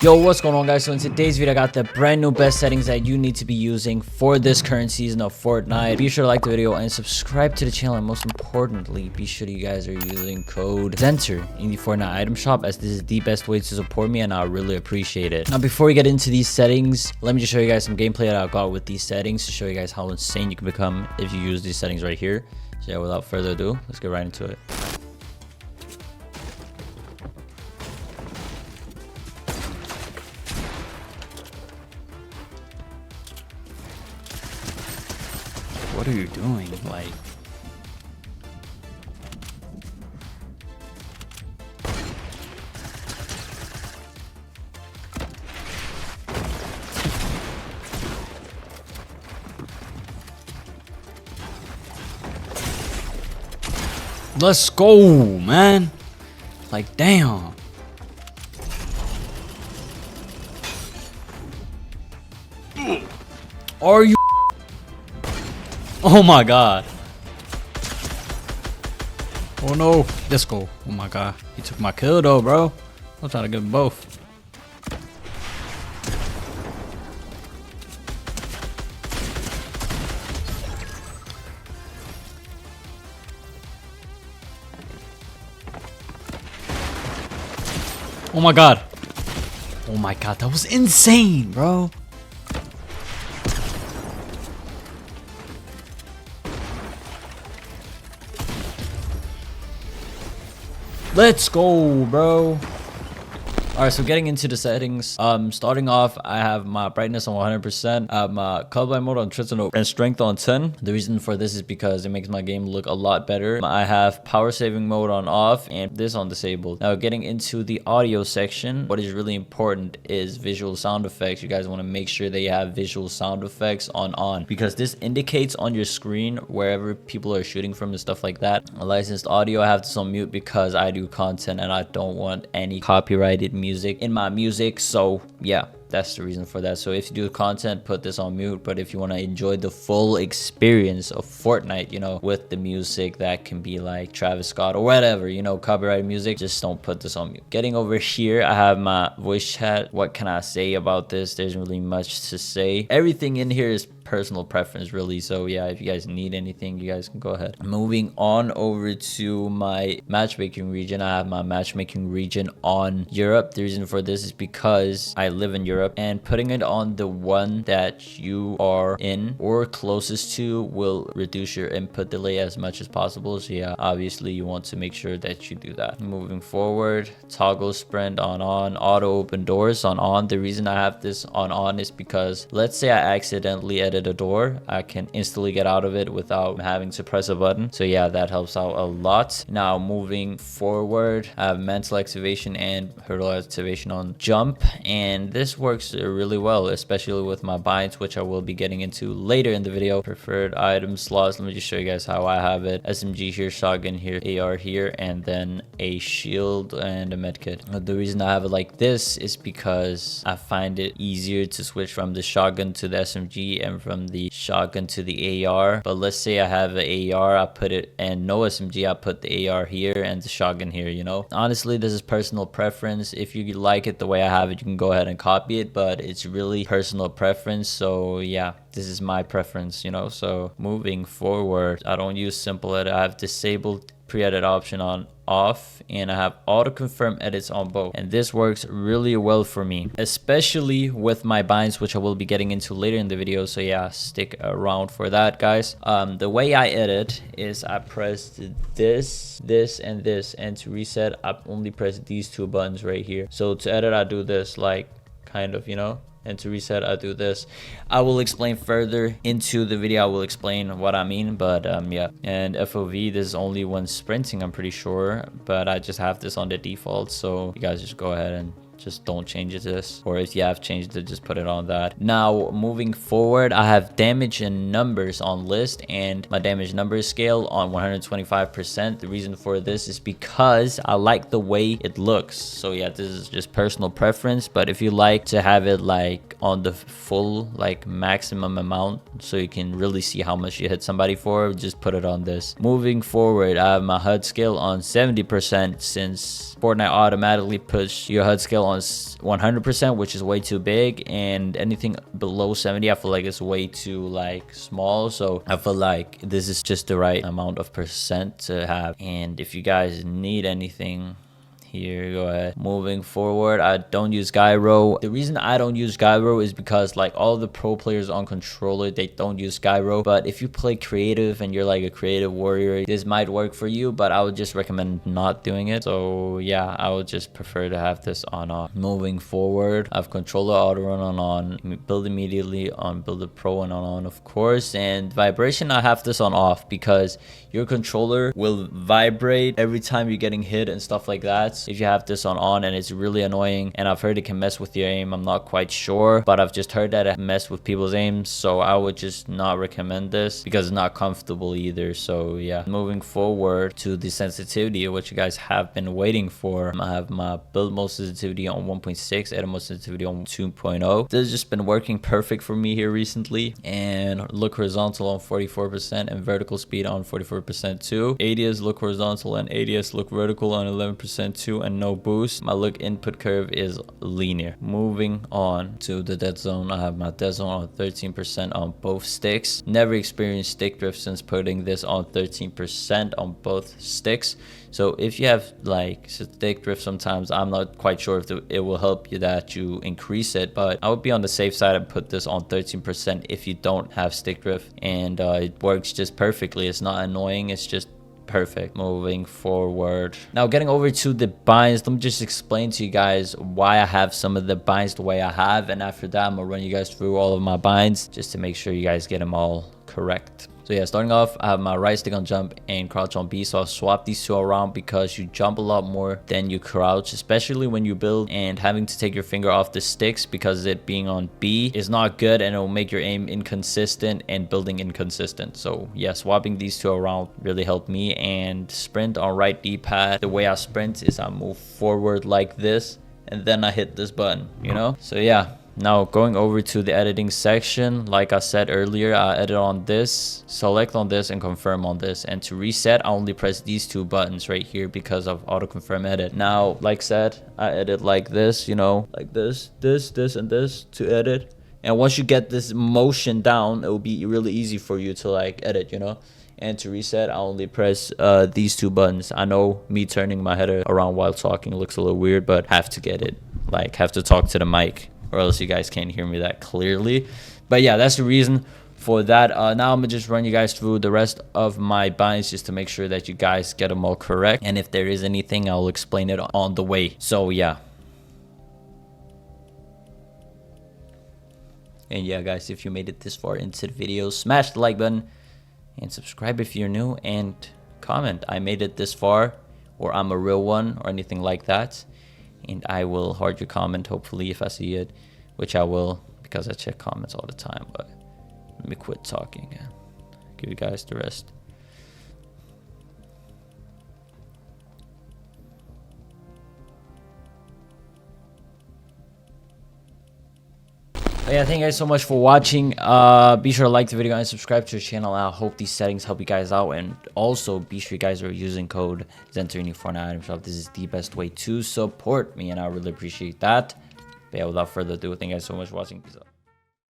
Yo, what's going on, guys? So in today's video I got the brand new best settings that you need to be using for this current season of Fortnite. Be sure to like the video and subscribe to the channel, and most importantly, be sure you guys are using code Zenterr in the Fortnite item shop, as this is the best way to support me and I really appreciate it. Now before we get into these settings, let me just show you guys some gameplay that I got with these settings to show you guys how insane you can become if you use these settings right here. So yeah, without further ado, let's get right into it. What are you doing? Like, let's go, man. Like, damn. Are you? Oh my god. Oh no. Let's go. Oh my god. He took my kill though, bro. I'm trying to get them both. Oh my god. Oh my god. That was insane, bro. Let's go, bro. All right, so getting into the settings, starting off, I have my brightness on 100%, I have my colorblind mode on Tristan and strength on 10. The reason for this is because it makes my game look a lot better. I have power saving mode on off and this on disabled. Now getting into the audio section, what is really important is visual sound effects. You guys want to make sure that you have visual sound effects on, because this indicates on your screen wherever people are shooting from and stuff like that. Licensed audio, I have this on mute because I do content and I don't want any copyrighted music in my music. So yeah, that's the reason for that. So if you do content, put this on mute. But if you want to enjoy the full experience of Fortnite, you know, with the music that can be like Travis Scott or whatever, you know, copyright music, just don't put this on mute. Getting over here, I have my voice chat. What can I say about this? There's really much to say. Everything in here is personal preference, really. So yeah, if you guys need anything, you guys can go ahead. Moving on over to my matchmaking region, I have my matchmaking region on Europe. The reason for this is because I live in Europe, and putting it on the one that you are in or closest to will reduce your input delay as much as possible. So yeah, obviously you want to make sure that you do that. Moving forward, toggle sprint on, auto open doors on. The reason I have this on is because let's say I accidentally edit a door, I can instantly get out of it without having to press a button. So yeah, that helps out a lot. Now moving forward, I have mental activation and hurdle activation on jump, and this works really well, especially with my binds, which I will be getting into later in the video. Preferred item slots, let me just show you guys how I have it. SMG here, shotgun here, AR here, and then a shield and a medkit. The reason I have it like this is because I find it easier to switch from the shotgun to the SMG and from the shotgun to the AR. But let's say I have an AR, I put it, and no SMG, I put the AR here and the shotgun here, you know. Honestly, this is personal preference. If you like it the way I have it, you can go ahead and copy it, but it's really personal preference. So yeah, this is my preference, you know. So moving forward, I don't use simple edit. I have disabled pre-edit option on off, and I have auto confirm edits on both, and this works really well for me, especially with my binds, which I will be getting into later in the video. So yeah, stick around for that, guys. The way I edit is I press this, and this, and to reset I only press these two buttons right here. So to edit I do this, like, kind of, you know, and to reset I do this. I will explain further into the video. I will explain what I mean, but yeah. And FOV, this is only when sprinting, I'm pretty sure, but I just have this on the default, so you guys just go ahead and just don't change it to this, or if you have changed it, just put it on that. Now moving forward, I have damage and numbers on list, and my damage numbers scale on 125%. The reason for this is because I like the way it looks. So yeah, this is just personal preference, but if you like to have it like on the full, like, maximum amount, so you can really see how much you hit somebody for, just put it on this. Moving forward, I have my HUD scale on 70%, since Fortnite automatically puts your HUD scale on 100%, which is way too big, and anything below 70 I feel like it's way too like small. So I feel like this is just the right amount of percent to have. And if you guys need anything here, go ahead. Moving forward, I don't use gyro. The reason I don't use gyro is because like all the pro players on controller, they don't use gyro. But if you play creative and you're like a creative warrior, this might work for you, but I would just recommend not doing it. So yeah, I would just prefer to have this on off. Moving forward, I have controller auto run on, build immediately on, build a pro and on of course. And vibration, I have this on off because your controller will vibrate every time you're getting hit and stuff like that if you have this on, and it's really annoying. And I've heard it can mess with your aim. I'm not quite sure, but I've just heard that it mess with people's aims, so I would just not recommend this because it's not comfortable either. So yeah, moving forward to the sensitivity, which you guys have been waiting for, I have my build mode sensitivity on 1.6, edit mode sensitivity on 2.0. This has just been working perfect for me here recently. And look horizontal on 44% and vertical speed on 44% too. ADS look horizontal and ADS look vertical on 11% too, and no boost. My look input curve is linear. Moving on to the dead zone, I have my dead zone on 13% on both sticks. Never experienced stick drift since putting this on 13% on both sticks. So if you have like stick drift sometimes, I'm not quite sure if it will help you that you increase it, but I would be on the safe side and put this on 13% if you don't have stick drift. And it works just perfectly. It's not annoying, it's just perfect. Moving forward, now getting over to the binds, let me just explain to you guys why I have some of the binds the way I have, and after that I'm gonna run you guys through all of my binds just to make sure you guys get them all correct. So yeah, starting off, I have my right stick on jump and crouch on B. So I'll swap these two around because you jump a lot more than you crouch, especially when you build, and having to take your finger off the sticks because it being on B is not good, and it will make your aim inconsistent and building inconsistent. So yeah, swapping these two around really helped me. And sprint on right D-pad, the way I sprint is I move forward like this and then I hit this button, you know? So yeah. Now going over to the editing section, like I said earlier, I edit on this, select on this, and confirm on this. And to reset, I only press these two buttons right here because of auto confirm edit. Now, like said, I edit like this, you know, like this, and this to edit. And once you get this motion down, it will be really easy for you to like edit, you know. And to reset, I only press these two buttons. I know me turning my head around while talking looks a little weird, but have to get it, like have to talk to the mic, or else you guys can't hear me that clearly. But yeah, that's the reason for that. Now I'm gonna just run you guys through the rest of my binds just to make sure that you guys get them all correct. And if there is anything, I'll explain it on the way. So yeah. And yeah, guys, if you made it this far into the video, smash the like button and subscribe if you're new, and comment I made it this far, or I'm a real one, or anything like that. And I will heart your comment, hopefully, if I see it, which I will, because I check comments all the time. But let me quit talking and give you guys the rest. But yeah, thank you guys so much for watching. Be sure to like the video and subscribe to the channel. I hope these settings help you guys out, and also be sure you guys are using code Zenterr in your Fortnite item shop. This is the best way to support me, and I really appreciate that. But yeah, without further ado, thank you guys so much for watching. Peace out.